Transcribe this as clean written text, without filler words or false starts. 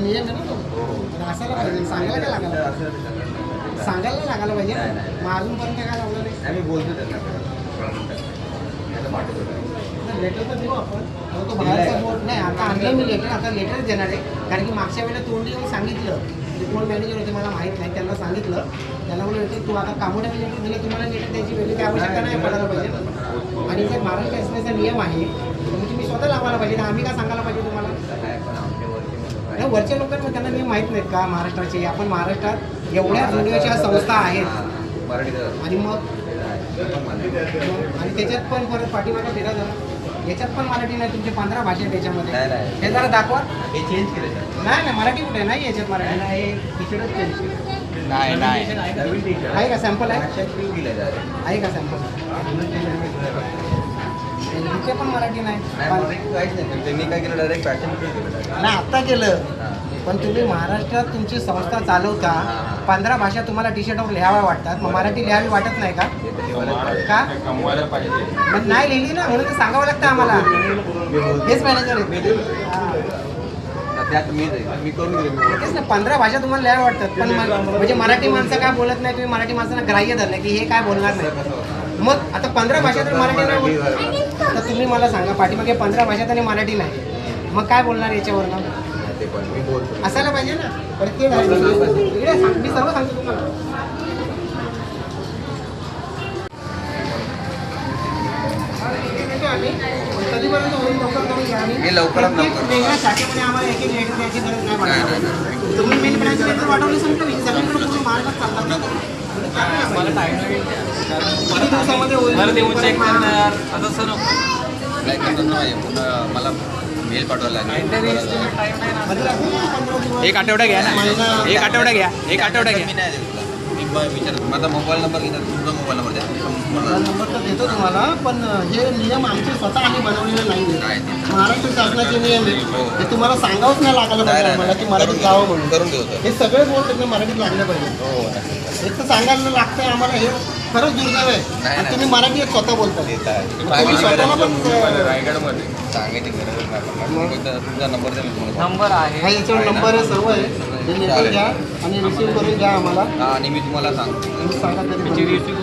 नियम आहे ना तो. असायला पाहिजे, सांगायला काय लागायला, सांगायला लागायला पाहिजे. मग अजूनपर्यंत काय लावलं नाही. आम्ही बोलतो त्यांना लेटर तर देऊ आपण. तो बाहेरचा बोर्ड नाही, आता आणलं मी लेटर, आता लेटरच देणार आहे. कारण की मागच्या वेळेला तोंडी येऊन सांगितलं, जे कोण मॅनेजर होते मला माहीत नाही, त्यांना सांगितलं, त्यांना बोललं तू आता कामोड्याने लेटर दिलं, तुम्हाला लेटर द्यायची वेगळी काय आवश्यकता नाही पडायला पाहिजे. आणि जर महाराष्ट्र शासनाचा नियम आहे तर मग तुम्ही स्वतः लावायला पाहिजे. आम्ही काय सांगायला पाहिजे तुम्हाला. नाही, वरच्या लोकांना त्यांना नियम माहीत नाहीत का महाराष्ट्राचे. आपण महाराष्ट्रात एवढ्या जुन्याच्या संस्था आहेत आणि मग आणि त्याच्यात पण परत पाठीमागं फिरा जरा, याच्यात पण मराठी नाही, तुमचे 15 भाषा आहेत त्याच्यामध्ये. हे जरा दाखवा. हे चेंज केलं नाही नाही, मराठी कुठे नाही याच्यात, मराठी नाही. टीचरच चेंज नाही नवीन टीचर आहे का, सॅम्पल आहे आहे का सॅम्पल. इथे पण मराठी नाही. त्यांनी काय केलं, डायरेक्ट पॅटर्न केलं नाही आत्ता केलं, पण तुम्ही महाराष्ट्रात तुमची संस्था चालवता, 15 भाषा तुम्हाला टी शर्टवर लिहाव्या वाटतात, मग मराठी लिहावी वाटत नाही का? का कमवायला पाहिजे. मग नाही लिहिली ना, म्हणून तर सांगावं लागतं आम्हाला. हेच मॅनेजर आहे. त्यात मी करून गेलो. तेच ना, 15 भाषा तुम्हाला लिहाव्या वाटतात, पण म्हणजे मराठी माणसं काय बोलत नाही. तुम्ही मराठी माणसांना ग्राह्य धरलं की हे काय बोलणार नाही. मग आता 15 भाषा तर मराठी नाही बोलत. आता तुम्ही मला सांगा, पाठीमागे 15 भाषा आणि मराठी नाही, मग काय बोलणार याच्यावरनं. असायला पाहिजे ना. प्रत्येक इकडे सांग, मी सर्व सांगतो तुम्हाला. कधीपर्यंत होईल लवकर करून घ्या. वेगळ्या शाखेमध्ये आम्हाला एक लेटर द्यायची गरज नाही पडणार. तुम्ही मेन ब्रँच लेटर वाटवले सांगतो मी, सगळीकडे पूर्ण महाराष्ट्रात चालतात. मला टाइम किती दिवसामध्ये होईल चेक करणार आता सर मला मेल पाठवायला एक आठवडा घ्या ना, एक आठवडा घ्या, एक आठवडा घ्या. मी नाही विचारतो. माझा मोबाईल नंबर घेतात, तुमचा मोबाईल नंबर द्या. नंबर तर देतो तुम्हाला, पण हे नियम आमचे स्वतः आम्ही बनवलेले नाही. महाराष्ट्र शासनाचे नियम आहे, हे तुम्हाला सांगावंच नाही लागायला पाहिजे मला की मराठीत लावा म्हणून. करून देऊ. हे सगळे बोर्ड तुम्ही मराठीत लागले पाहिजे. एक तर सांगायला लागतंय आम्हाला, हे खरंच दुर्दैव आहे. आणि तुम्ही मराठी एक स्वतः बोलता. तुम्ही स्वतःला पण रायगडमध्ये सांगायची गरज नाही. तुमचा नंबर द्या, मी तुम्हाला नंबर आहे, हा याच्यावर नंबर आहे, सर्व आहे. हे लेटर घ्या आणि रिसीव्ह करून घ्या आम्हाला. आणि मी तुम्हाला सांगतो. तुम्ही सांगा कधी. रिसिव्ह